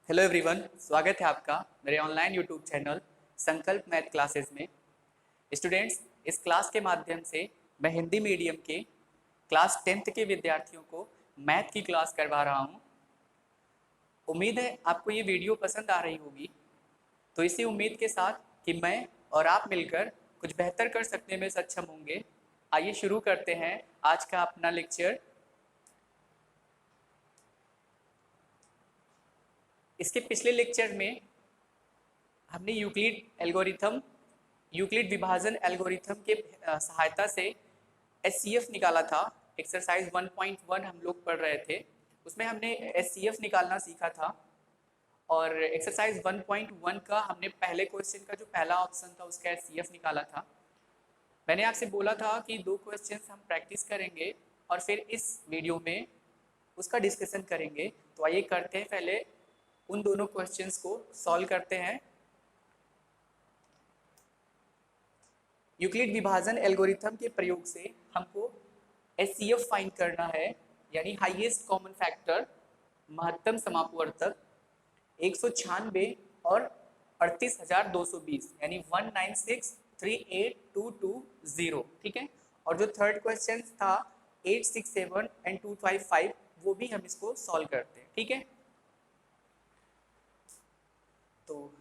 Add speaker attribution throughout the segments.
Speaker 1: Hello everyone, स्वागत है आपका मेरे ऑनलाइन यूट्यूब चैनल संकल्प मैथ क्लासेस में। स्टूडेंट्स, इस क्लास के माध्यम से मैं हिंदी मीडियम के क्लास 10th के विद्यार्थियों को मैथ की क्लास करवा रहा हूं। उम्मीद है आपको ये वीडियो पसंद आ रही होगी। तो इसी उम्मीद के साथ कि मैं और आप मिलकर कुछ बेहतर कर सकने में सक्षम होंगे, आइए शुरू करते हैं आज का अपना लेक्चर। इसके पिछले लेक्चर में हमने यूक्लिड विभाजन एल्गोरिथम के सहायता से एचसीएफ निकाला था। एक्सरसाइज 1.1 हम लोग पढ़ रहे थे, उसमें हमने एचसीएफ निकालना सीखा था। और एक्सरसाइज 1.1 का हमने पहले क्वेश्चन का जो पहला ऑप्शन था उसका एचसीएफ निकाला था। मैंने आपसे बोला था कि 2 क्वेश्चंस हम प्रैक्टिस करेंगे और फिर इस वीडियो में उसका डिस्कशन करेंगे। तो आइए करते हैं, पहले उन दोनों क्वेश्चंस को सॉल्व करते हैं। यूक्लिड विभाजन एल्गोरिथम के प्रयोग से हमको एचसीएफ फाइंड करना है, यानी हाईएस्ट कॉमन फैक्टर, महत्तम समापवर्तक 196 और 38,220 यानी 19638,220। ठीक है। और जो थर्ड क्वेश्चन था 867 एंड 255, वो भी हम इसको सॉल्व करते हैं। ठीक है। तो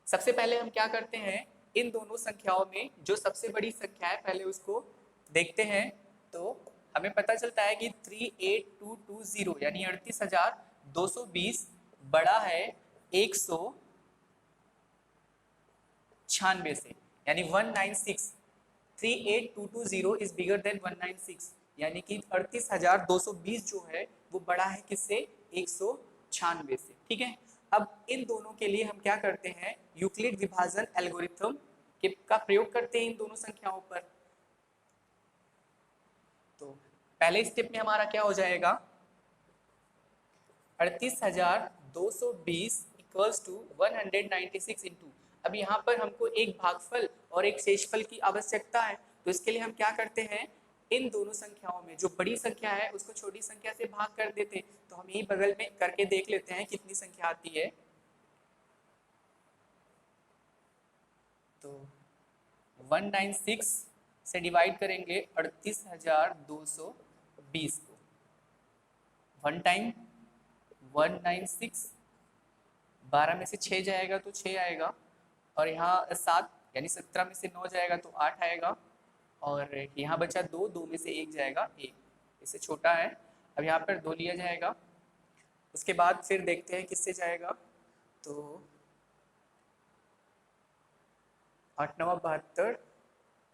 Speaker 1: सबसे पहले हम क्या करते हैं, इन दोनों संख्याओं में जो सबसे बड़ी संख्या है पहले उसको देखते हैं। तो हमें पता चलता है कि 38220 यानी 38,220 बड़ा है 196 से, यानी 196। 38220 इज बिगर देन 196, यानी कि 38,220 जो है वो बड़ा है किससे, 196 से। ठीक है। अब इन दोनों के लिए हम क्या करते हैं, यूक्लिड विभाजन एल्गोरिथम का प्रयोग करते हैं इन दोनों संख्याओं पर। तो पहले स्टेप में हमारा क्या हो जाएगा, 38,220 इक्वल्स टू 196 इंटू, अब यहाँ पर हमको एक भागफल और एक शेषफल की आवश्यकता है। तो इसके लिए हम क्या करते हैं, इन दोनों संख्याओं में जो बड़ी संख्या है उसको छोटी संख्या से भाग कर देते हैं। तो हम यही बगल में करके देख लेते हैं कितनी संख्या आती है। तो 196 से डिवाइड करेंगे 38,220 को, वन टाइम 196, 12 में से 6 जाएगा तो 6 आएगा, और यहाँ 7 यानी 17 में से 9 जाएगा तो 8 आएगा, और यहाँ बचा 2, 2 में से 1 जाएगा 1, इससे छोटा है। अब यहाँ पर 2 लिया जाएगा। उसके बाद फिर देखते हैं किससे जाएगा। तो 8 9 72,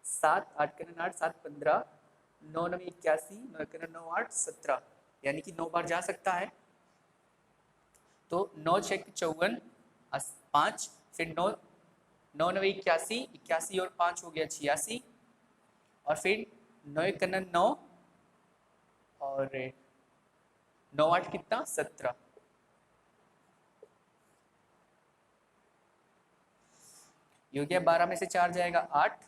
Speaker 1: 7 8 का 8, 7 15, 9 9 81, 9 का 9 8 17, यानी कि 9 बार जा सकता है। तो 9 6 54, 5, फिर 9 9 9 81, 81 और 5 हो गया 86, और फिर 9 1 9, और 9 8 कितना 17, ये हो गया। 12 में से 4 जाएगा 8,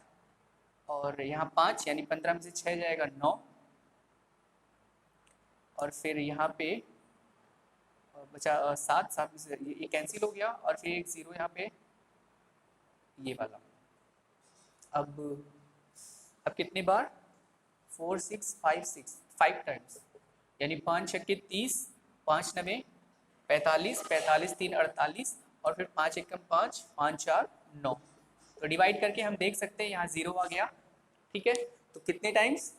Speaker 1: और यहाँ 5 यानी 15 में से 6 जाएगा 9, और फिर यहाँ पे बचा 7, 7 में से ये कैंसिल हो गया, और फिर एक 0 यहाँ पे ये वाला। अब कितनी बार, 4 6 5 6, 5 टाइम्स, यानी 5 छक्के 30, 5 नवे 45, 45 3 48, और फिर 5 एकम 5, 5 4 9। तो डिवाइड करके हम देख सकते हैं यहाँ 0 आ गया। ठीक है। तो कितने टाइम्स,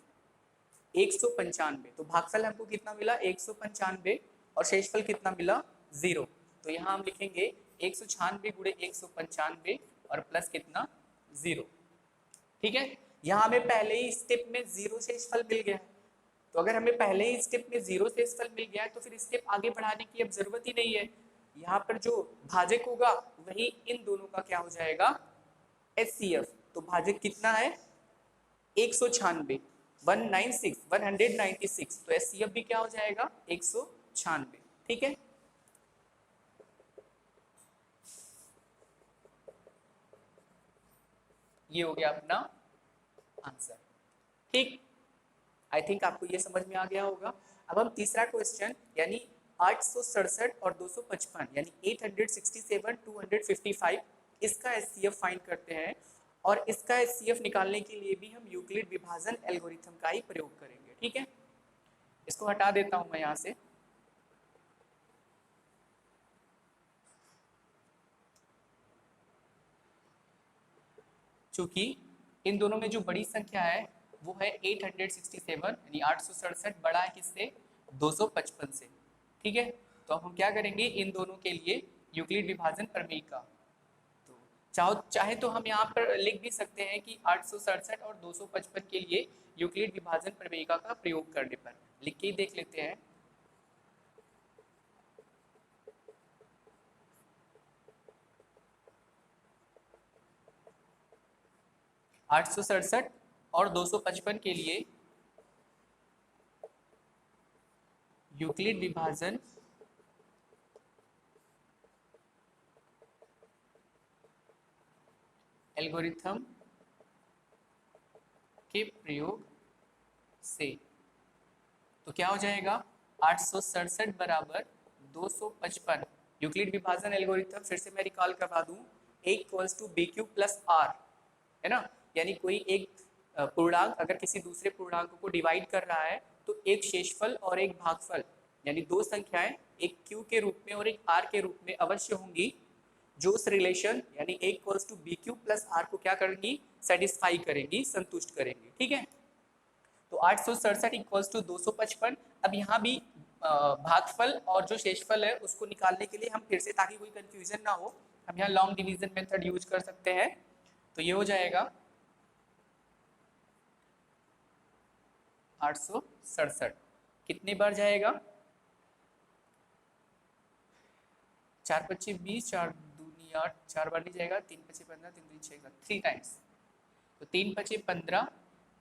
Speaker 1: 195। तो भागफल हमको कितना मिला, 195, और शेषफल कितना मिला, 0। तो यहाँ हम लिखेंगे 196 गुणे 195 और प्लस कितना, 0। ठीक है। यहाँ हमें पहले ही स्टेप में 0 शेषफल मिल गया है। तो अगर हमें पहले ही स्टेप में 0 शेषफल मिल गया है तो फिर स्टेप आगे बढ़ाने की अब जरूरत ही नहीं है। यहाँ पर जो भाजक होगा वही इन दोनों का क्या हो जाएगा, एचसीएफ। तो भाजक कितना है, 196, 196, तो एचसीएफ भी क्या हो जाएगा, 196। ठीक है। ये हो गया अपना आंसर। ठीक, आई थिंक आपको ये समझ में आ गया होगा। अब हम तीसरा क्वेश्चन यानी 867 और 255 यानी 867 255 इसका एचसीएफ फाइंड करते हैं, और इसका एचसीएफ निकालने के लिए भी हम यूक्लिड विभाजन एल्गोरिथम का ही प्रयोग करेंगे। ठीक है, इसको हटा देता हूं मैं यहां से। चूंकि इन दोनों में जो बड़ी संख्या है वो है 867 यानी 867 बड़ा है किससे, 255 से। ठीक है, तो अब हम क्या करेंगे, इन दोनों के लिए यूक्लिड विभाजन प्रमेय का, तो चाहे तो हम यहाँ पर लिख भी सकते हैं कि 867 और 255 के लिए यूक्लिड विभाजन प्रमेय का प्रयोग करने पर, लिख के ही देख लेते हैं। आठ सौ सड़सठ और 255 के लिए यूक्लिड विभाजन एल्गोरिथम के प्रयोग से, तो क्या हो जाएगा, 867 बराबर 255, यूक्लिड विभाजन एल्गोरिथम फिर से मैं रिकॉल करवा दूं, a equals to B Q plus R, है ना, यानी कोई एक पूर्णांक अगर किसी दूसरे पूर्णांक को डिवाइड कर रहा है तो एक शेषफल और एक भागफल यानी दो संख्याएं एक q के रूप में और एक r के रूप में अवश्य होंगी, जो उस रिलेशन यानी a equals to B Q plus R को क्या करेंगी, सेटिस्फाई करेंगी, संतुष्ट करेंगी। ठीक है, तो 867 इक्वल्स टू 255। अब यहाँ भी भागफल और जो शेषफल है उसको निकालने के लिए हम फिर से, ताकि कोई कंफ्यूजन ना हो, हम यहाँ लॉन्ग डिवीजन मेथड यूज कर सकते हैं। तो ये हो जाएगा 867 कितने बार जाएगा, 4 पच्चीस 20, 4 दूनी 8, 4 बार नहीं जाएगा, 3 पच्चीस 15, 3 दूनी 6, 3 टाइम्स, तो 3 पच्चीस 15,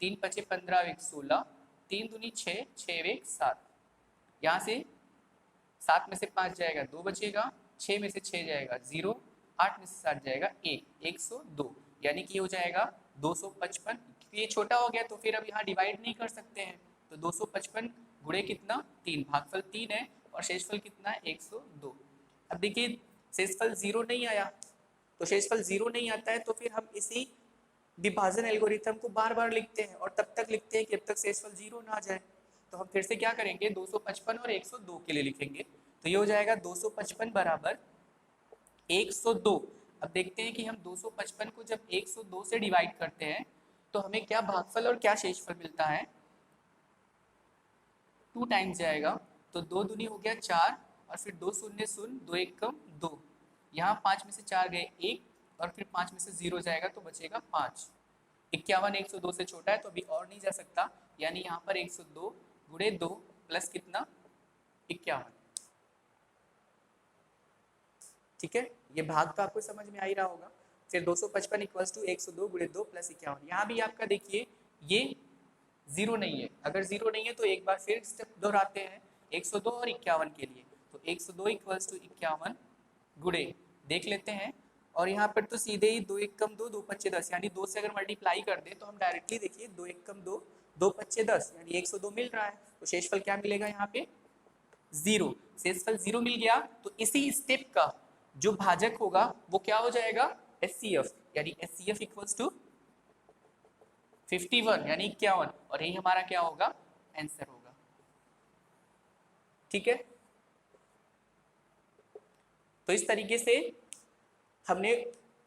Speaker 1: 3 पच्चीस 15 एक 16, 3 दूनी 6, 6 एक 7, यहाँ से 7 में से 5 जाएगा 2 बचेगा, 6 में से 6 जाएगा 0, 8 में से 7 जाएगा 1, 102, यानी कि हो जाएगा 255। ये छोटा हो गया तो फिर अब यहाँ डिवाइड नहीं कर सकते हैं, तो 255 गुणे कितना, 3, भागफल 3 है और शेषफल कितना है 102। अब देखिए शेषफल 0 नहीं आया, तो शेषफल 0 नहीं आता है तो फिर हम इसी विभाजन एल्गोरिथम को बार बार लिखते हैं और तब तक लिखते हैं कि जब तक शेषफल 0 ना आ जाए। तो हम फिर से क्या करेंगे, 255 और 102 के लिए लिखेंगे, तो ये हो जाएगा 255 बराबर 102। अब देखते हैं कि हम 255 को जब 102 से डिवाइड करते हैं तो हमें क्या भागफल और क्या शेषफल मिलता है, 2 टाइम्स जाएगा, तो 2 दूनी हो गया 4 और फिर 2 शून्य शून्य, 2 एक कम 2, यहाँ 5 में से 4 गए 1 और फिर 5 में से 0 जाएगा तो बचेगा 5। 51 102 से छोटा है तो अभी और नहीं जा सकता, यानी यहाँ पर 102 गुणे 2 प्लस कितना 51। ठीक है, ये भाग तो आपको समझ में आ ही रहा होगा। फिर 255 इक्वल्स टू 102 गुणे 2 प्लस 51, यहाँ भी आपका देखिए ये 0 नहीं है, अगर 0 नहीं है तो एक बार फिर स्टेप दोहराते हैं 102 और 51 के लिए, तो 102 इक्वल्स टू 51 गुणे देख लेते हैं, और यहाँ पर तो सीधे ही 2 एक कम 2, 2 पच्चे 10, यानी 2 से अगर मल्टीप्लाई कर दे तो हम डायरेक्टली देखिए 2 एक कम 2, 2 पच्चे 10 यानी 102 मिल रहा है, तो शेषफल क्या मिलेगा यहाँ पे 0, शेषफल 0 मिल गया। तो इसी स्टेप का जो भाजक होगा वो क्या हो जाएगा, एचसीएफ, यानी एचसीएफ इक्वल्स टू 51 यानी 51, और यही हमारा क्या होगा, आंसर होगा। ठीक है, तो इस तरीके से हमने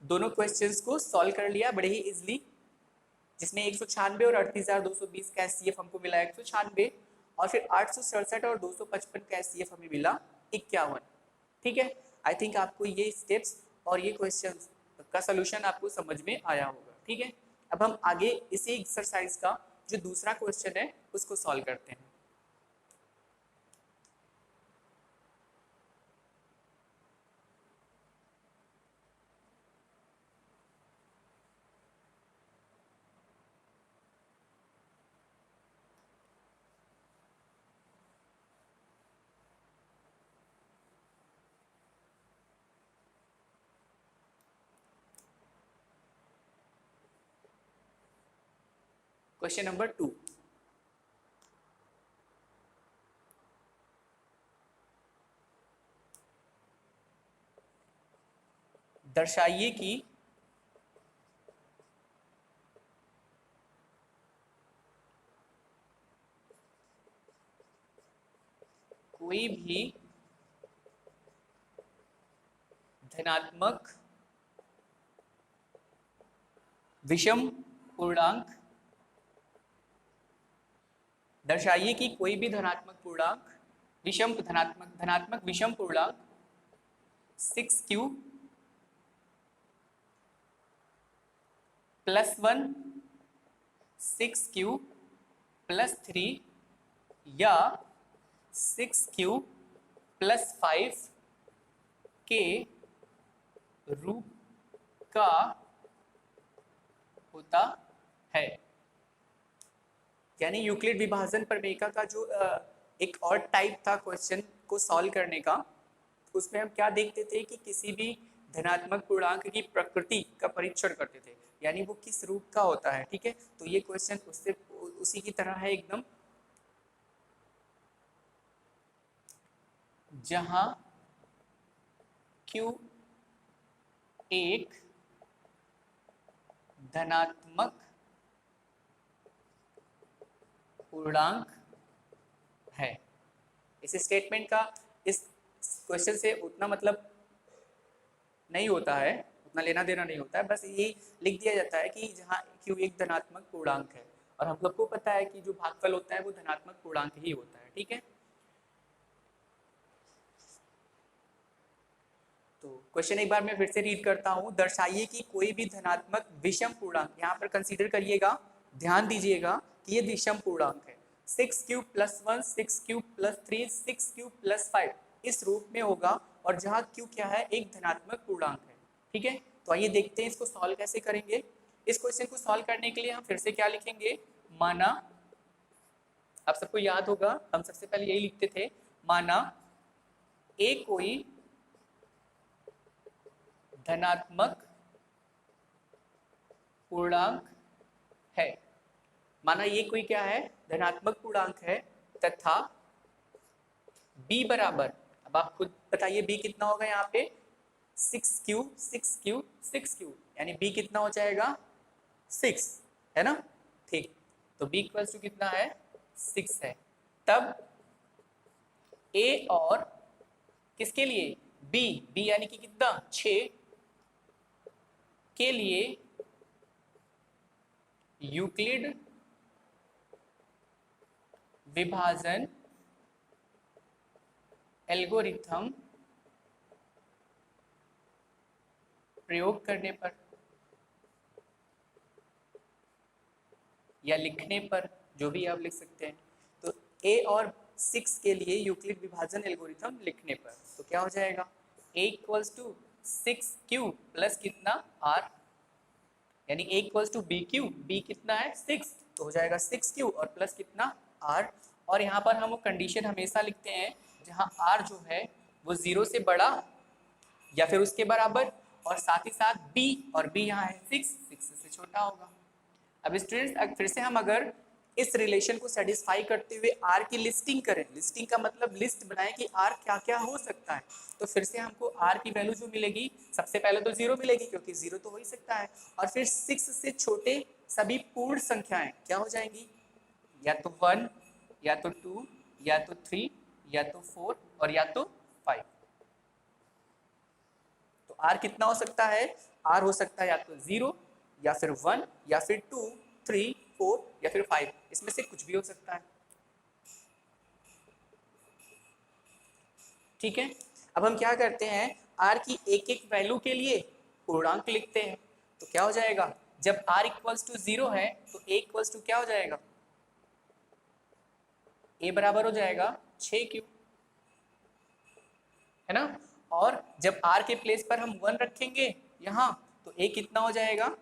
Speaker 1: दोनों क्वेश्चंस को सॉल्व कर लिया बड़े ही इजीली, जिसमें 196 और 38,220 का एचसीएफ हमको मिला 196, और फिर 867 और 255 का एचसीएफ हमें मिला 51। ठीक है, आई थिंक आपको ये स्टेप्स और ये क्वेश्चंस का सलूशन आपको समझ में आया होगा। ठीक है, अब हम आगे इसी एक्सरसाइज का जो दूसरा क्वेश्चन है उसको सॉल्व करते हैं। क्वेश्चन नंबर 2, दर्शाइए कि कोई भी धनात्मक विषम पूर्णांक, दर्शाइए कि कोई भी धनात्मक पूर्णांक विषम धनात्मक विषम पूर्णांक 6q प्लस 1 6q प्लस 3 या 6q प्लस 5 के रूप का होता है। यानी यूक्लिड विभाजन प्रमेय का जो एक और टाइप था क्वेश्चन को सॉल्व करने का, उसमें हम क्या देखते थे कि किसी भी धनात्मक पूर्णांक की प्रकृति का परीक्षण करते थे, यानी वो किस रूप का होता है। ठीक है, तो ये क्वेश्चन उससे उसी की तरह है एकदम, जहां Q एक धनात्मक पूर्णांक है। इस स्टेटमेंट का इस क्वेश्चन से उतना मतलब नहीं होता है, उतना लेना देना नहीं होता है, बस ये लिख दिया जाता है कि जहाँ Q एक धनात्मक पूर्णांक है, और हम लोग को पता है कि जो भागफल होता है वो धनात्मक पूर्णांक ही होता है। ठीक है, तो क्वेश्चन एक बार मैं फिर से रीड करता हूँ। दर्शाइए कि कोई भी धनात्मक विषम पूर्णांक, यहाँ पर कंसीडर करिएगा, ध्यान दीजिएगा कि ये विषम पूर्णांक है। 6q plus 1 6q plus 3 6q plus 5 इस रूप में होगा, और जहाँ q क्या है, एक धनात्मक पूर्णांक है। ठीक है, तो आइए देखते हैं इसको सॉल्व कैसे करेंगे। इस क्वेश्चन को सॉल्व करने के लिए हम फिर से क्या लिखेंगे, माना, आप सबको याद होगा हम सबसे पहले यही लिखते थे, माना ए कोई धनात्मक पूर्णांक है। माना ये कोई क्या है, धनात्मक पूर्णांक है, तथा b बराबर, अब आप खुद बताइए b कितना होगा यहाँ पे, 6q 6q 6q, यानी b कितना हो जाएगा 6, है ना। ठीक, तो b इक्वल्स टू कितना है 6 है। तब a और किसके लिए, b यानी कि कितना 6 के लिए यूक्लिड विभाजन एल्गोरिथम प्रयोग करने पर या लिखने पर, जो भी आप लिख सकते हैं, तो a और 6 के लिए यूक्लिड विभाजन एल्गोरिथम लिखने पर, तो क्या हो जाएगा, a equals to 6q plus कितना r, यानी a इक्वल्स टू b कितना है 6, तो हो जाएगा 6q और प्लस कितना r। और यहाँ पर हम वो कंडीशन हमेशा लिखते हैं जहाँ r जो है वो 0 से बड़ा या फिर उसके बराबर, और साथ ही साथ b, और b यहाँ है 6 से छोटा होगा। अब स्टूडेंट्स फिर से हम अगर इस रिलेशन को सेटिस्फाई करते हुए r की लिस्टिंग करें, लिस्टिंग का मतलब लिस्ट बनाएं कि r क्या क्या हो सकता है, तो फिर से हमको r की वैल्यू जो मिलेगी, सबसे पहले तो 0 मिलेगी क्योंकि 0 तो हो ही सकता है, और फिर 6 से छोटे सभी पूर्ण संख्याएं क्या हो जाएंगी, या तो 1 या तो 2 या तो 3 या तो 4 और या तो 5। तो r कितना हो सकता है, r हो सकता है या तो 0 या फिर 1 या फिर 2 3 4 या फिर 5, इसमें से कुछ भी हो सकता है। ठीक है, अब हम क्या करते हैं, r की एक एक वैल्यू के लिए पूर्णांक लिखते हैं, तो क्या हो जाएगा, जब r इक्वल्स टू 0 है तो a इक्वल्स टू क्या हो जाएगा, a बराबर हो जाएगा 6q, है ना। और जब r के प्लेस पर हम 1 रखेंगे यहाँ, तो a कितना हो जाएगा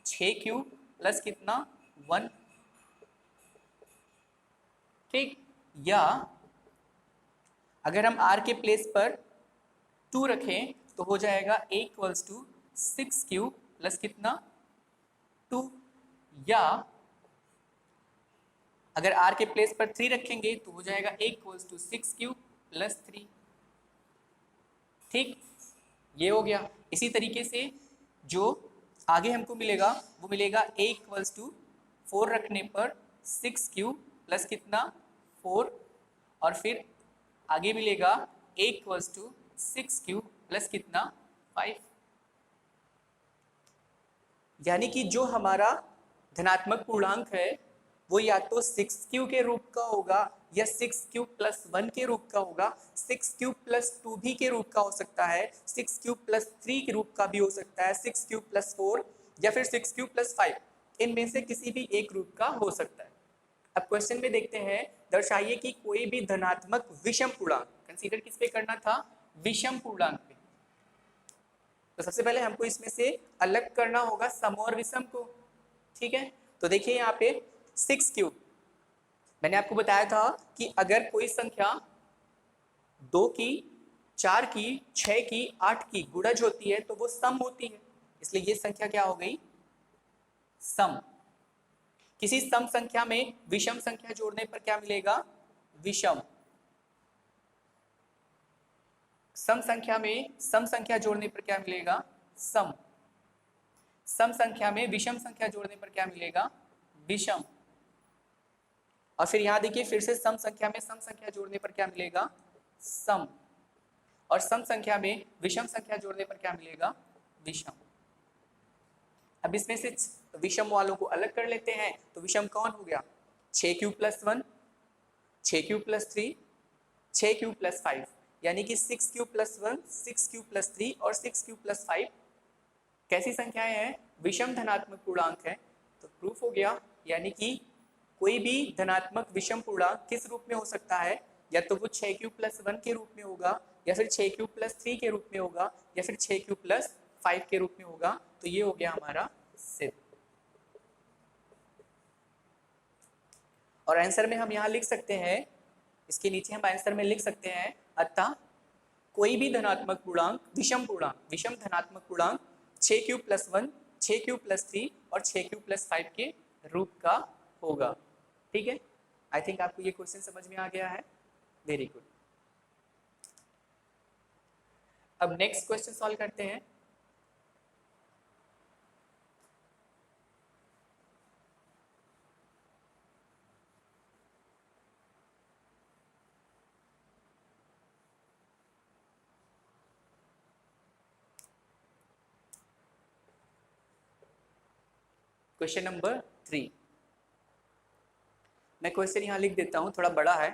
Speaker 1: 6q प्लस कितना 1। ठीक, या अगर हम r के प्लेस पर 2 रखें तो हो जाएगा a equals to 6q plus कितना 2, या अगर r के प्लेस पर 3 रखेंगे तो हो जाएगा a equals to 6q plus 3। ठीक, ये हो गया। इसी तरीके से जो आगे हमको मिलेगा वो मिलेगा a इक्वल्स टू 4 रखने पर 6q प्लस कितना 4, और फिर आगे मिलेगा a equals to 6q plus कितना 5। यानी कि जो हमारा धनात्मक पूर्णांक है वो या तो 6q के रूप का होगा या 6q प्लस 1 के रूप का होगा, 6q प्लस 2 भी के रूप का हो सकता है, 6q प्लस 3 के रूप का भी हो सकता है, 6q प्लस 4 या फिर 6q प्लस 5, इनमें से किसी भी एक रूप का हो सकता है। अब क्वेश्चन में देखते हैं, दर्शाइए कि कोई भी धनात्मक विषम पूर्णांक, कंसीडर किस पे करना था, विषम पूर्णांक पे। तो सबसे पहले हमको इसमें से अलग करना होगा सम और विषम को, ठीक है। तो देखिए यहाँ पे 6q, मैंने आपको बताया था कि अगर कोई संख्या 2 की, 4 की, 6 की, 8 की गुणज होती है तो वो सम होती है, इसलिए ये संख्या क्या हो गई, सम। किसी सम संख्या में विषम संख्या जोड़ने पर क्या मिलेगा, विषम। सम संख्या में सम संख्या जोड़ने पर क्या मिलेगा, सम। सम संख्या में विषम संख्या जोड़ने पर क्या मिलेगा, विषम। और फिर यहां देखिए फिर से सम संख्या में सम संख्या जोड़ने पर क्या मिलेगा, सम। और सम संख्या में विषम संख्या जोड़ने पर क्या मिलेगा, विषम। अब इसमें से विषम वालों को अलग कर लेते हैं, तो विषम कौन हो गया, 6q plus 1, 6q plus 3, 6q plus 5, यानी कि 6q प्लस 1, 6q प्लस 3 और 6q प्लस 5 कैसी संख्याएं हैं, विषम धनात्मक पूर्णांक है। तो प्रूफ हो गया, यानी कि कोई भी धनात्मक विषम पूर्णांक किस रूप में हो सकता है, या तो वो 6q प्लस 1 के रूप में होगा, या फिर 6q प्लस 3 के रूप में होगा, या फिर 6q प्लस 5 के रूप में होगा। तो ये हो गया हमारा सिद्ध। और आंसर में हम यहाँ लिख सकते हैं, इसके नीचे हम आंसर में लिख सकते हैं, अतः कोई भी धनात्मक पूर्णांक विषम धनात्मक पूर्णांक 6q प्लस 1, 6q प्लस 3 और 6q प्लस 5 के रूप का होगा। ठीक है, आई थिंक आपको ये क्वेश्चन समझ में आ गया है। Very good. अब नेक्स्ट क्वेश्चन सॉल्व करते हैं। क्वेश्चन नंबर 3, मैं क्वेश्चन यहां लिख देता हूं, थोड़ा बड़ा है।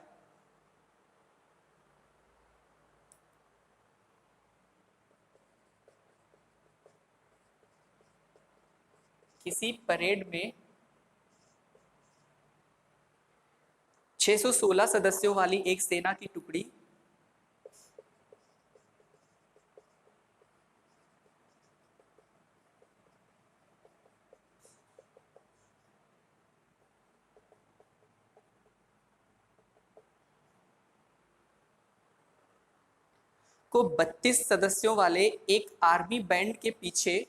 Speaker 1: किसी परेड में 616 सदस्यों वाली एक सेना की टुकड़ी को 32 सदस्यों वाले एक आर्मी बैंड के पीछे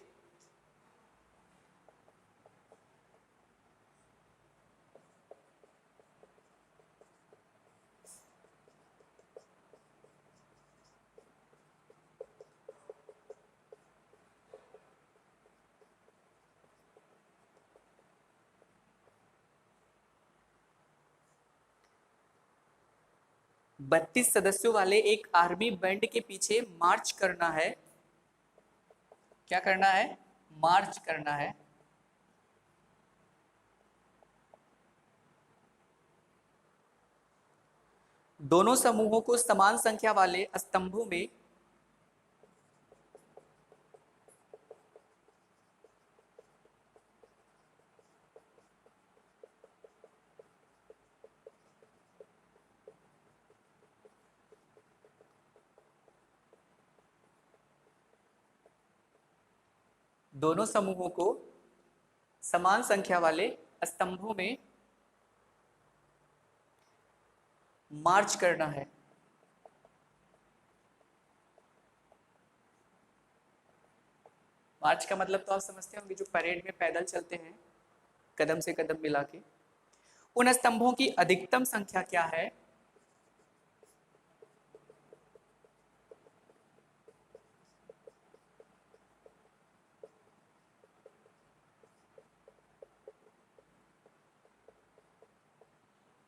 Speaker 1: बत्तीस सदस्यों वाले एक आर्मी बैंड के पीछे मार्च करना है। क्या करना है, मार्च करना है। दोनों समूहों को समान संख्या वाले स्तंभों में दोनों समूहों को समान संख्या वाले स्तंभों में मार्च करना है। मार्च का मतलब तो आप समझते होंगे, जो परेड में पैदल चलते हैं कदम से कदम मिला के। उन स्तंभों की अधिकतम संख्या क्या है,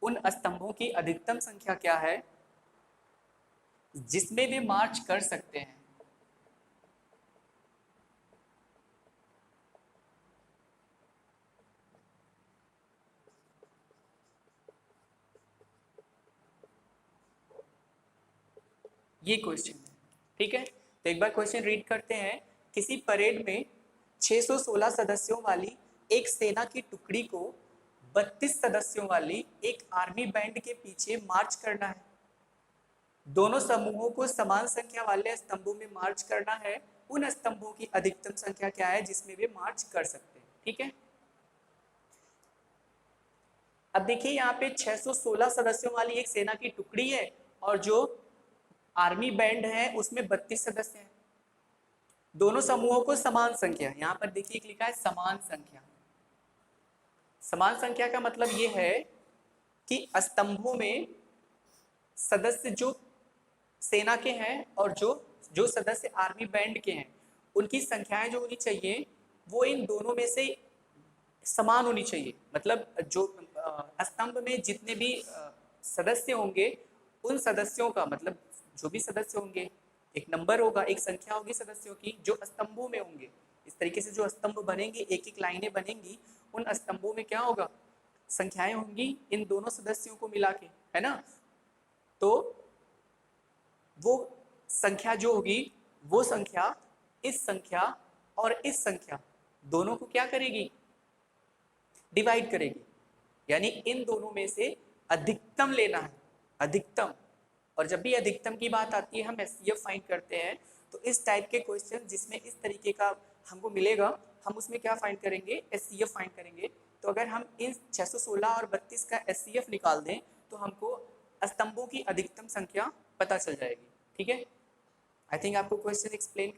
Speaker 1: उन स्तंभों की अधिकतम संख्या क्या है जिसमें वे मार्च कर सकते हैं। ये क्वेश्चन है, ठीक है। तो एक बार क्वेश्चन रीड करते हैं। किसी परेड में 616 सदस्यों वाली एक सेना की टुकड़ी को 32 सदस्यों वाली एक आर्मी बैंड के पीछे मार्च करना है। दोनों समूहों को समान संख्या वाले स्तंभों में मार्च करना है। उन स्तंभों की अधिकतम संख्या क्या है जिसमें वे मार्च कर सकते हैं, ठीक है। अब देखिए यहाँ पे 616 सदस्यों वाली एक सेना की टुकड़ी है और जो आर्मी बैंड है उसमें 32 सदस्य हैं। दोनों समूहों को समान संख्या, यहाँ पर देखिए लिखा है समान संख्या। समान संख्या का मतलब ये है कि स्तंभों में सदस्य जो सेना के हैं और जो जो सदस्य आर्मी बैंड के हैं उनकी संख्याएं जो होनी चाहिए वो इन दोनों में से समान होनी चाहिए। मतलब जो स्तंभ में जितने भी सदस्य होंगे उन सदस्यों का मतलब जो भी सदस्य होंगे एक नंबर होगा, एक संख्या होगी सदस्यों की जो स्तंभों में होंगे। इस तरीके से जो स्तंभ बनेंगे, एक एक लाइनें बनेंगी, उन स्तंभों में क्या होगा, संख्याएं होंगी इन दोनों सदस्यों को मिला के, है ना। तो वो संख्या जो होगी वो संख्या इस संख्या और इस संख्या दोनों को क्या करेगी, डिवाइड करेगी। यानी इन दोनों में से अधिकतम लेना है, अधिकतम। और जब भी अधिकतम की बात आती है हम एचसीएफ फाइंड करते हैं। तो इस टाइप के क्वेश्चन जिसमें इस तरीके का हमको मिलेगा हम उसमें क्या फाइंड करेंगे, एचसीएफ फाइंड करेंगे। तो अगर हम इन 616 और 32 का एचसीएफ निकाल दें तो हमको स्तंभों की अधिकतम संख्या पता चल जाएगी, ठीक है। आई थिंक आपको क्वेश्चन एक्सप्लेन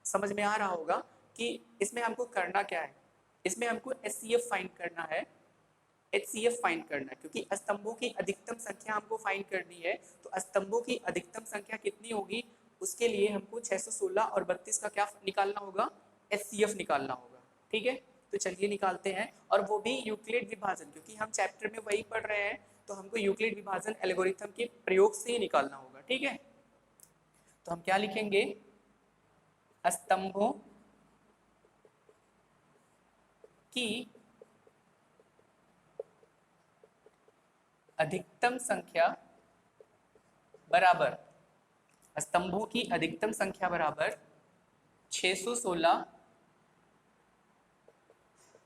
Speaker 1: समझ में आ रहा होगा कि इसमें हमको करना क्या है। इसमें हमको एचसीएफ फाइंड करना है, एचसीएफ फाइंड करना है, क्योंकि स्तंभों की अधिकतम संख्या हमको फाइंड करनी है। तो स्तंभों की अधिकतम संख्या कितनी होगी उसके लिए हमको 616 और 32 का क्या निकालना होगा, एचसीएफ निकालना होगा, ठीक है। तो चलिए निकालते हैं, और वो भी यूक्लिड विभाजन, क्योंकि हम चैप्टर में वही पढ़ रहे हैं तो हमको यूक्लिड विभाजन एल्गोरिथम के प्रयोग से ही निकालना होगा, ठीक है। तो हम क्या लिखेंगे, स्तंभों की अधिकतम संख्या बराबर, स्तंभों की अधिकतम संख्या बराबर 616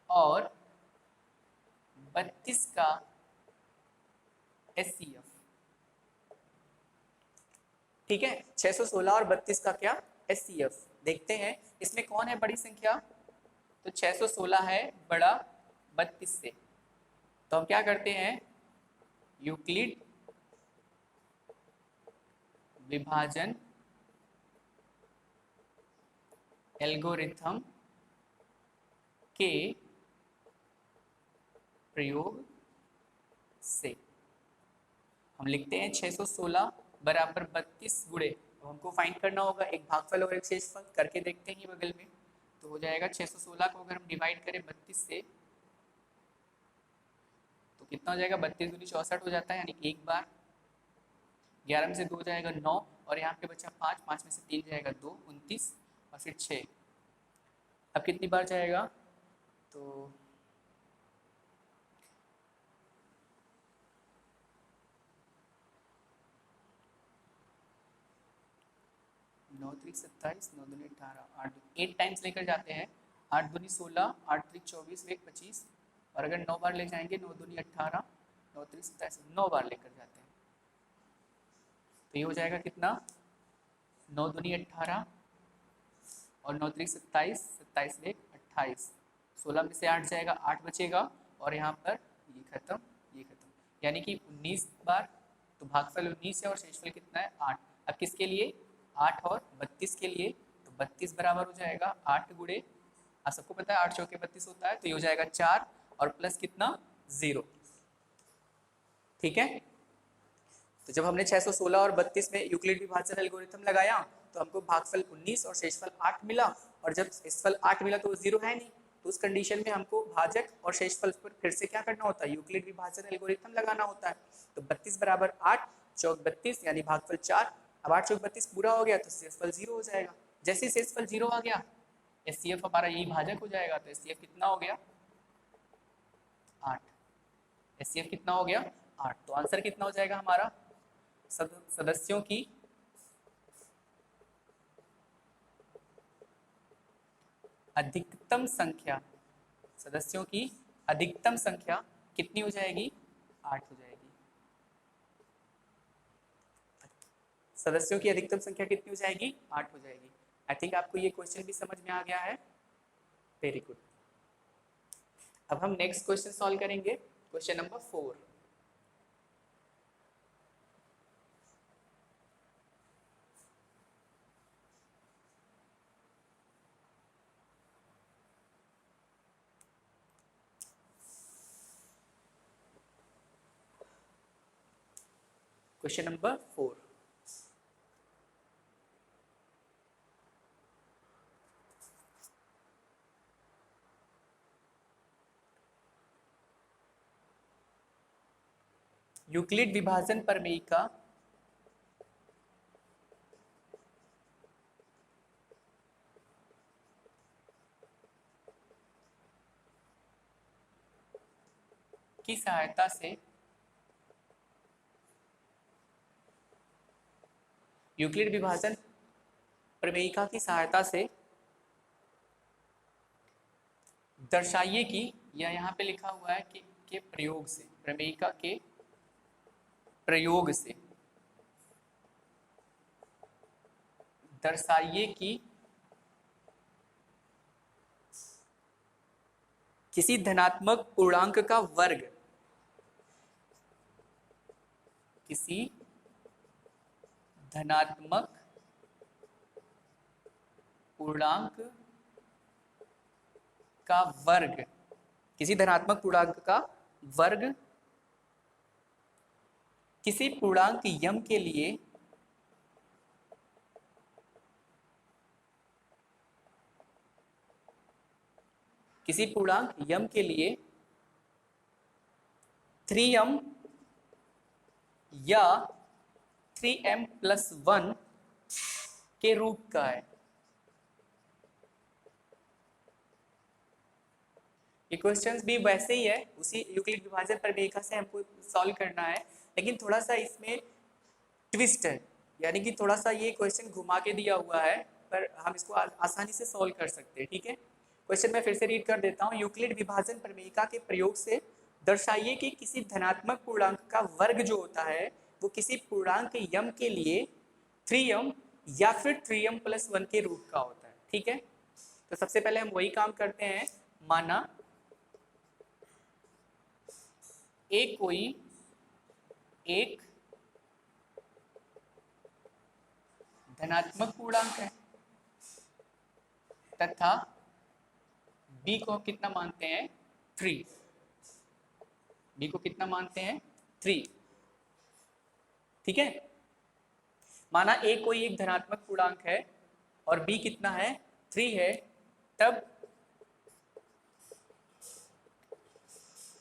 Speaker 1: और 32 का एचसीएफ, ठीक है। 616 और 32 का क्या, एचसीएफ। देखते हैं इसमें कौन है बड़ी संख्या, तो 616 है बड़ा 32 से। तो हम क्या करते हैं, यूक्लिड विभाजन एल्गोरिथम के प्रयोग से हम लिखते हैं 616 बराबर 32 गुणे, तो हमको फाइंड करना होगा एक भागफल और एक शेषफल, करके देखते हैं बगल में। तो हो जाएगा 616 को अगर हम डिवाइड करें 32 से तो कितना हो जाएगा, 32 दूनी 64 हो जाता है, यानी एक बार। 11 में से 2 जाएगा 9, और यहाँ पे बचा 5, 5 में से 3 जाएगा 2, 29, और फिर 6। अब कितनी बार जाएगा, तो 9 3 27, 9 दूनी 18, 8 टाइम्स लेकर जाते हैं। 8 दूनी 16, 8 3 24, 1 25, और अगर 9 बार ले जाएंगे 9 दूनी 18, 9 3 27, 9 बार लेकर जाते हैं। तो ये हो जाएगा कितना, 9 दूनी 18 और 9 3 27, 27 1 28, 16 में से 8 जाएगा, 8 बचेगा, और यहाँ पर ये खत्म, ये खत्म, यानी कि 19 बार। तो भागफल 19 है और शेषफल कितना है, 8। अब किसके लिए, 8 और 32 के लिए। तो 32 बराबर हो जाएगा 8 गुणे, सबको पता है 8 चौके 32 होता है, तो ये हो जाएगा 4 और प्लस कितना, 0, ठीक है। तो जब हमने 616 और 32 में यूक्लिड विभाजन एल्गोरिथम लगाया तो हमको भागफल 19 और शेषफल 8 मिला, और जब शेषफल 8 मिला तो वो 0 है नहीं, तो उस कंडीशन में हमको भाजक और शेषफल पर फिर से क्या करना होता है, यूक्लिड विभाजन एल्गोरिथम लगाना होता है। तो 32 बराबर 8 चौक 32 यानी भागफल 4। अब 8 चौक 32 पूरा हो गया तो शेषफल 0 हो जाएगा। जैसे शेषफल 0 आ गया एचसीएफ हमारा यही भाजक हो जाएगा। तो एचसीएफ कितना हो गया 8। एचसीएफ कितना हो गया 8। तो आंसर कितना हो जाएगा हमारा, सदस्यों की अधिकतम संख्या, सदस्यों की अधिकतम संख्या कितनी हो जाएगी 8 हो जाएगी। सदस्यों की अधिकतम संख्या कितनी हो जाएगी 8 हो जाएगी। आई थिंक आपको ये क्वेश्चन भी समझ में आ गया है। Very good. अब हम नेक्स्ट क्वेश्चन सॉल्व करेंगे, question number 4। Question number 4। Euclid विभाजन प्रमेय का की सहायता से यूक्लिड विभाजन प्रमेयिका की सहायता से दर्शाइए कि, या यहाँ पे लिखा हुआ है कि के प्रयोग से, प्रमेयिका के प्रयोग से दर्शाइए कि किसी धनात्मक पूर्णांक का वर्ग, किसी धनात्मक पूर्णांक का वर्ग, किसी धनात्मक पूर्णांक का वर्ग किसी पूर्णांक यम के लिए किसी पूर्णांक यम के लिए 3m या 3m+1 के रूप का है। ये क्वेश्चंस भी वैसे ही है, उसी यूक्लिड विभाजन प्रमेयिका से हमको सॉल्व करना है, लेकिन थोड़ा सा इसमें ट्विस्ट है, यानी कि थोड़ा सा ये क्वेश्चन घुमा के दिया हुआ है, पर हम इसको आसानी से सॉल्व कर सकते हैं। ठीक है, क्वेश्चन मैं फिर से रीड कर देता हूँ। यूक्लिड विभाजन प्रमेयिका के प्रयोग से दर्शाइए कि किसी धनात्मक पूर्णांक का वर्ग जो होता है वो किसी पूर्णांक यम के लिए 3m या फिर 3m+1 के रूप का होता है। ठीक है, तो सबसे पहले हम वही काम करते हैं। माना कोई एक धनात्मक पूर्णांक है तथा b को कितना मानते हैं 3, b को कितना मानते हैं 3। ठीक है, माना a कोई एक धनात्मक पूर्णांक है और b कितना है 3 है, तब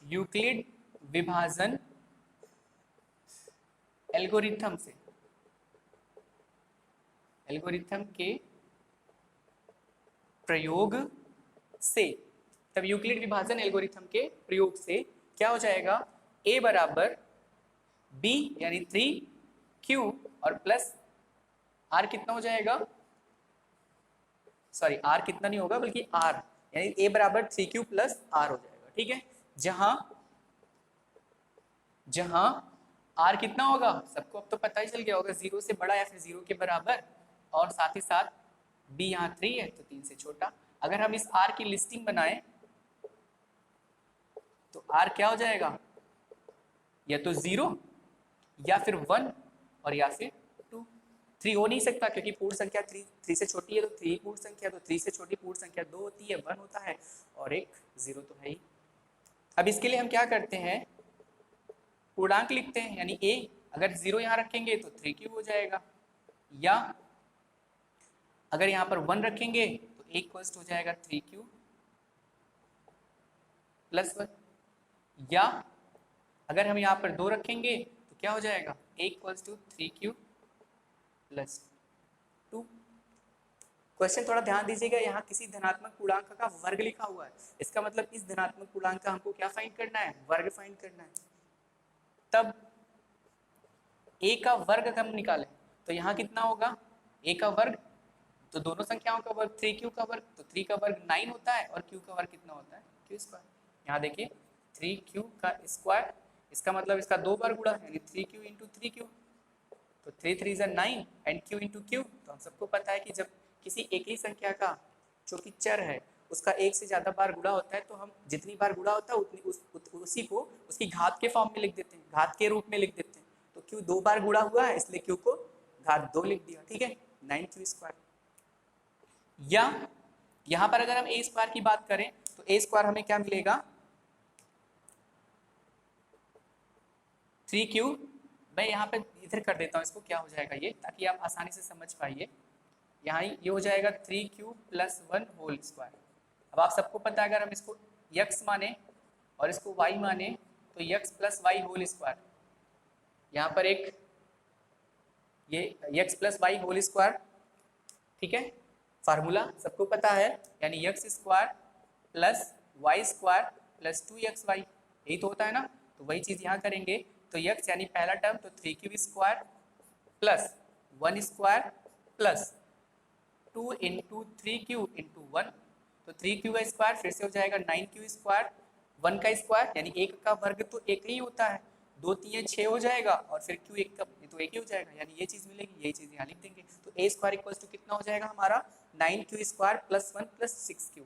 Speaker 1: यूक्लिड विभाजन एल्गोरिथम से, एल्गोरिथम के प्रयोग से, तब यूक्लिड विभाजन एल्गोरिथम के प्रयोग से क्या हो जाएगा, a बराबर b यानी 3q और प्लस r कितना हो जाएगा, सॉरी r कितना नहीं होगा बल्कि r, यानी a बराबर 3q प्लस r हो जाएगा। ठीक है, जहां r कितना होगा सबको अब तो पता ही चल गया होगा, 0 से बड़ा या फिर 0 के बराबर, और साथ ही साथ b यहाँ 3 है तो 3 से छोटा। अगर हम इस r की लिस्टिंग बनाएं तो r क्या हो जाएगा, या तो 0 या फिर 1 और या फिर 2। 3 हो नहीं सकता क्योंकि पूर्ण संख्या 3 से छोटी है तो 3 पूर्ण संख्या, तो 3 से छोटी पूर्ण संख्या 2 होती है, 1 होता है और एक 0 तो है ही। अब इसके लिए हम क्या करते हैं, पूर्णांक लिखते हैं, यानी a अगर 0 यहाँ रखेंगे तो 3q हो जाएगा, या अगर यहाँ पर 1 रखेंगे तो a इक्वल्स हो जाएगा 3q +1, या अगर हम यहाँ पर 2 रखेंगे तो क्या हो जाएगा, a = 3q + 2। क्वेश्चन थोड़ा ध्यान दीजिएगा, यहाँ किसी धनात्मक पूर्णांक का वर्ग लिखा हुआ है, इसका मतलब इस धनात्मक पूर्णांक का हमको क्या फाइंड करना है, वर्ग फाइंड करना है। तब a का वर्ग हम निकालें तो यहाँ कितना होगा, a का वर्ग, तो दोनों संख्याओं का वर्ग 3q का वर्ग, तो 3 का वर्ग 9 होता है और q का वर्ग कितना होता है, q²। यहाँ देखिए 3q का स्क्वायर, इसका मतलब इसका 2 बार गुणा, यानी 3q × 3q, तो 3 3 = 9 एंड q × q। तो हम सबको पता है कि जब किसी एक ही संख्या का जो कि चर है उसका एक से ज़्यादा बार गुणा होता है तो हम जितनी बार गुणा होता है उतनी उसी को उसकी घात के फॉर्म में लिख देते हैं, घात के रूप में लिख देते हैं। तो q 2 बार गुणा हुआ है इसलिए q को घात 2 लिख दिया, ठीक है, 9q²। या यहाँ पर अगर हम a² की बात करें तो a² हमें क्या मिलेगा, 3q, मैं यहाँ पे इधर कर देता हूँ इसको, क्या हो जाएगा ये, ताकि आप आसानी से समझ पाइए। यहाँ ये हो जाएगा 3q + 1² अब आप सबको पता है अगर हम इसको x माने और इसको y माने तो x + y², यहाँ पर एक ये x + y², ठीक है, फार्मूला सबको पता है, यानी x² + y² + 2xy, यही तो होता है ना। तो वही चीज़ यहाँ करेंगे, तो x यानी पहला टर्म तो 3q² + 1² + 2 × 3q × 1, तो 3q² फिर से हो जाएगा 9q², 1 का स्क्वायर यानी 1 का वर्ग तो 1 ही होता है, 2 3 6 हो जाएगा और फिर q 1 का तो 1 ही हो जाएगा, यानी ये चीज़ मिलेगी, यही चीज़ यहाँ लिख देंगे। तो a² = कितना हो जाएगा हमारा, 9q² + 1 + 6q,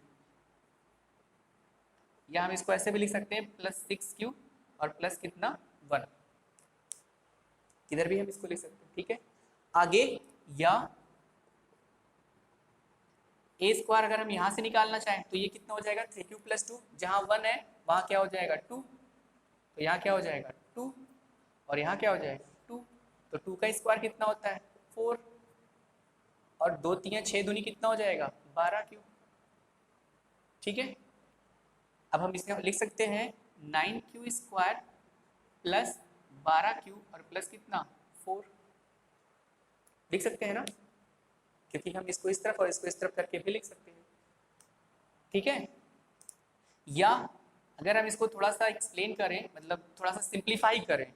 Speaker 1: या हम इसको ऐसे भी लिख सकते हैं +6q और प्लस कितना 1, किधर भी हम इसको लिख सकते हैं, ठीक है। आगे या a² अगर हम यहाँ से निकालना चाहें तो ये कितना हो जाएगा, 3q + 2, जहाँ 1 है वहाँ क्या हो जाएगा 2, तो यहाँ क्या हो जाएगा 2 और यहाँ क्या हो जाएगा 2, तो 2 का स्क्वायर कितना होता है 4 और 2 3 6 दूनी कितना हो जाएगा 12q, ठीक है। अब हम इसमें लिख सकते हैं 9q² + 12q और प्लस कितना 4, लिख सकते हैं ना, क्योंकि हम इसको इस तरफ और इसको इस तरफ करके भी लिख सकते हैं, ठीक है। या अगर हम इसको थोड़ा सा एक्सप्लेन करें, मतलब थोड़ा सा सिंप्लीफाई करें,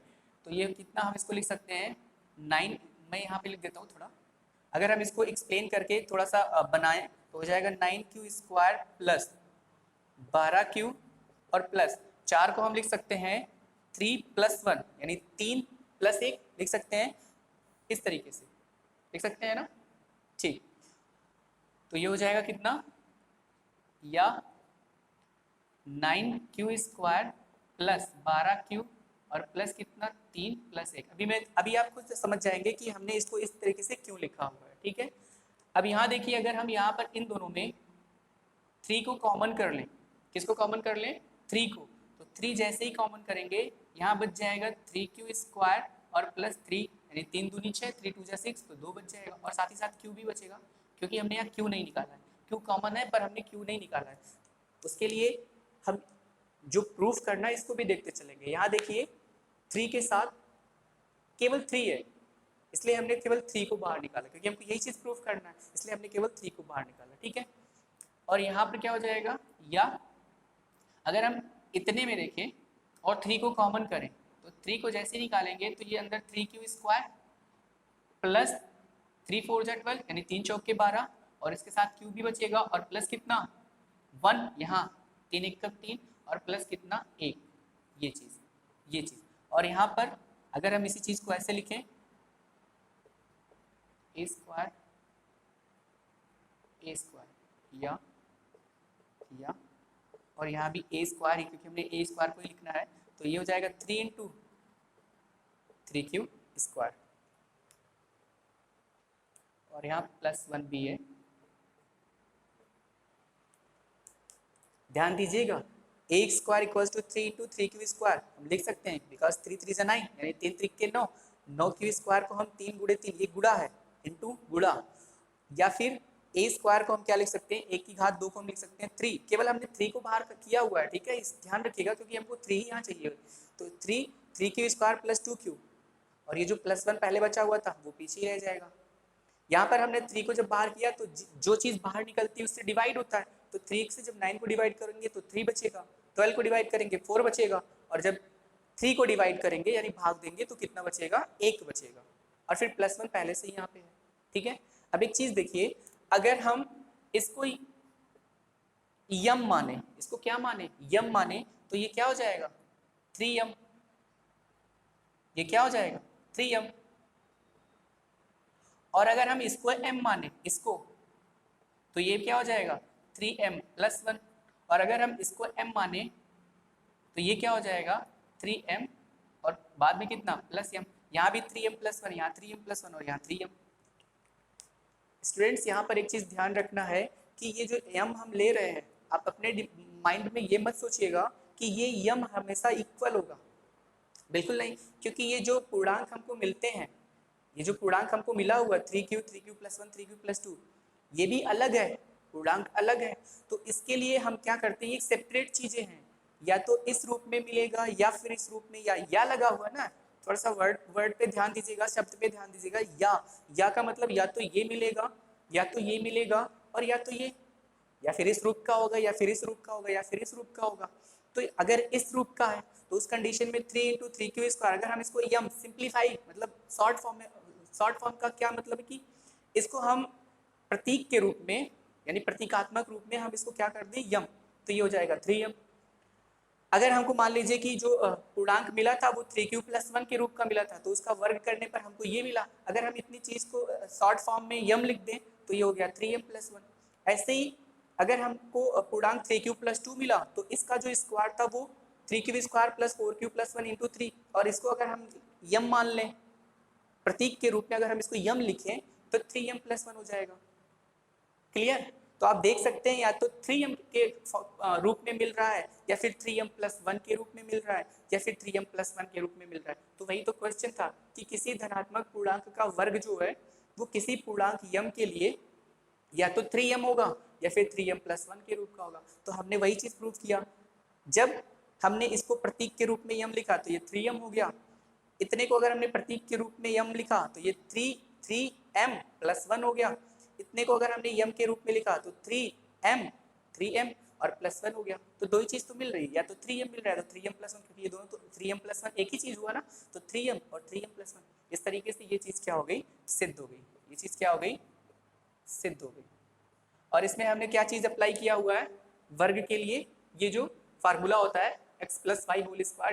Speaker 1: तो ये कितना हम इसको लिख सकते हैं 9, मैं यहाँ पे लिख देता हूँ थोड़ा, अगर हम इसको एक्सप्लेन करके थोड़ा सा बनाएं तो हो जाएगा 9q² + 12q और प्लस 4 को हम लिख सकते हैं 3 + 1 यानी 3 + 1 लिख सकते हैं, इस तरीके से लिख सकते हैं ना, ठीक। तो ये हो जाएगा कितना, या 9q² + 12q और प्लस कितना 3 + 1। अभी आप खुद समझ जाएंगे कि हमने इसको इस तरीके से क्यों लिखा हुआ है, ठीक है। अब यहाँ देखिए, अगर हम यहाँ पर इन दोनों में 3 को कॉमन कर लें, किसको कॉमन कर लें 3 को, तो 3 जैसे ही कॉमन करेंगे यहाँ बच जाएगा 3q² और प्लस 3 यानी 3 दूनी 6, 3 2 6, तो 2 बच जाएगा और साथ ही साथ q भी बचेगा, क्योंकि हमने यहाँ q नहीं निकाला है, q कॉमन है पर हमने q नहीं निकाला है। उसके लिए हम जो प्रूफ करना है इसको भी देखते चलेंगे। यहाँ देखिए 3 के साथ केवल 3 है, इसलिए हमने केवल 3 को बाहर निकाला, क्योंकि हमको यही चीज़ प्रूफ करना है, इसलिए हमने केवल 3 को बाहर निकाला, ठीक है। और यहाँ पर क्या हो जाएगा, या अगर हम इतने में देखें और 3 को कॉमन करें तो 3 को जैसे निकालेंगे तो ये अंदर 3q² प्लस 3 4 = 12 यानी 3 चौक के 12 और इसके साथ q भी बचेगा और प्लस कितना 1, यहाँ 3 1 3 और प्लस कितना 1, ये चीज़। और यहाँ पर अगर हम इसी चीज़ को ऐसे लिखें a² या और यहाँ भी a² ही, क्योंकि हमने a² को ही लिखना है, तो ये हो जाएगा 3 × 3q² और यहाँ +1 भी है। ध्यान दीजिएगा, a² = 3 × 3q² हम लिख सकते हैं, बिकॉज 3 3 9 यानी 3 3 के 9q² को हम 3 × 3 ये गुणा है, इनटू गुणा, या फिर ए स्क्वायर को हम क्या लिख सकते हैं, 1 की घात 2 को हम लिख सकते हैं 3, केवल हमने 3 को बाहर किया हुआ है, ठीक है, इस ध्यान रखिएगा क्योंकि हमको 3 ही यहाँ चाहिए। तो 3 क्यू स्क्वायर प्लस 2 क्यू, और ये जो +1 पहले बचा हुआ था वो पीछे ही रह जाएगा। यहाँ पर हमने 3 को जब बाहर किया तो जो चीज़ बाहर निकलती है उससे डिवाइड होता है, तो 3 से जब 9 को डिवाइड करेंगे तो 3 बचेगा, 12 को डिवाइड करेंगे 4 बचेगा, और जब 3 को डिवाइड करेंगे यानी भाग देंगे तो कितना बचेगा, 1 बचेगा, और फिर +1 पहले से ही यहाँ पे है, ठीक है। अब एक चीज़ देखिए, अगर हम इसको यम माने, इसको क्या माने, यम माने, तो ये क्या हो जाएगा, 3m, ये क्या हो जाएगा 3m। और अगर हम इसको m माने, इसको, तो ये क्या हो जाएगा 3m + 1, और अगर हम इसको m माने तो ये क्या हो जाएगा 3m, और बाद में कितना +m, यहाँ भी 3m + 1, यहाँ 3m + 1, और यहाँ 3m। स्टूडेंट्स यहाँ पर एक चीज़ ध्यान रखना है कि ये जो m हम ले रहे हैं, आप अपने माइंड में ये मत सोचिएगा कि ये m हमेशा इक्वल होगा, बिल्कुल नहीं, क्योंकि ये जो पूर्णांक हमको मिलते हैं, ये जो पूर्णांक हमको मिला हुआ 3q + 1 3q + 2, ये भी अलग है, पूर्णांक अलग है। तो इसके लिए हम क्या करते हैं, ये सेपरेट चीज़ें हैं, या तो इस रूप में मिलेगा या फिर इस रूप में, या लगा हुआ है ना, थोड़ा सा वर्ड पे ध्यान दीजिएगा, शब्द पे ध्यान दीजिएगा, या का मतलब या तो ये मिलेगा, या तो ये मिलेगा, और या तो ये, या फिर इस रूप का होगा, या फिर इस रूप का होगा, या फिर इस रूप का होगा। तो अगर इस रूप का है तो उस कंडीशन में 3 × 3q², अगर हम इसको यम सिंप्लीफाई, मतलब शॉर्ट फॉर्म में, शॉर्ट फॉर्म का क्या मतलब है कि इसको हम प्रतीक के रूप में यानी प्रतीकात्मक रूप में हम इसको क्या कर दें यम, तो ये हो जाएगा 3m। अगर हमको मान लीजिए कि जो पूर्णांक मिला था वो 3q + 1 के रूप का मिला था, तो उसका वर्ग करने पर हमको ये मिला, अगर हम इतनी चीज़ को शॉर्ट फॉर्म में यम लिख दें तो ये हो गया 3m + 1। ऐसे ही अगर हमको पूर्णांक 3q + 2 मिला तो इसका जो स्क्वायर था वो 3q² + 4q + 1 × 3, और इसको अगर हम यम मान लें, प्रतीक के रूप में अगर हम इसको यम लिखें तो 3m + 1 हो जाएगा। क्लियर? तो आप देख सकते हैं या तो 3m के रूप में मिल रहा है, या फिर 3m + 1 के रूप में मिल रहा है, या फिर 3m + 1 के रूप में मिल रहा है। तो वही तो क्वेश्चन था कि किसी धनात्मक पूर्णांक का वर्ग जो है वो किसी पूर्णांक यम के लिए या तो 3m होगा या फिर 3m + 1 के रूप का होगा। तो हमने वही चीज़ प्रूव किया, जब हमने इसको प्रतीक के रूप में यम लिखा तो ये 3m हो गया, इतने को अगर हमने प्रतीक के रूप में यम लिखा तो ये 3m + 1 हो गया, इतने को अगर हमने यम के रूप में लिखा तो 3m और +1 हो गया। तो दो ही चीज़ तो मिल रही है, या तो 3m मिल रहा है तो 3m + 1, क्योंकि ये दोनों तो 3m + 1 एक ही चीज़ हुआ ना, तो 3m और 3m + 1, इस तरीके से ये चीज़ क्या हो गई, सिद्ध हो गई, ये चीज़ क्या हो गई, सिद्ध हो गई। और इसमें हमने क्या चीज़ अप्लाई किया हुआ है, वर्ग के लिए ये जो फार्मूला होता है x + y²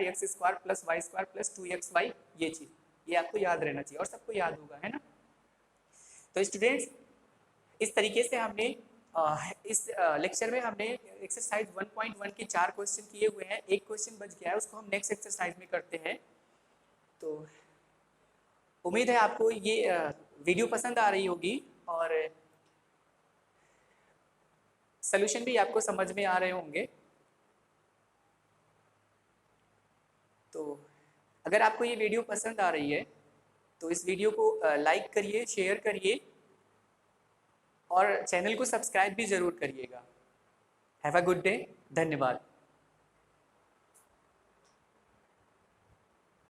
Speaker 1: x² + y² + 2xy, ये चीज़ ये आपको याद रहना चाहिए और सबको याद होगा, है ना। तो स्टूडेंट्स इस तरीके से हमने इस लेक्चर में हमने एक्सरसाइज 1.1 के 4 क्वेश्चन किए हुए हैं, एक क्वेश्चन बच गया है, उसको हम नेक्स्ट एक्सरसाइज में करते हैं। तो उम्मीद है आपको ये वीडियो पसंद आ रही होगी और सॉल्यूशन भी आपको समझ में आ रहे होंगे। तो अगर आपको ये वीडियो पसंद आ रही है तो इस वीडियो को लाइक करिए, शेयर करिए और चैनल को सब्सक्राइब भी ज़रूर करिएगा। हैव अ गुड डे, धन्यवाद।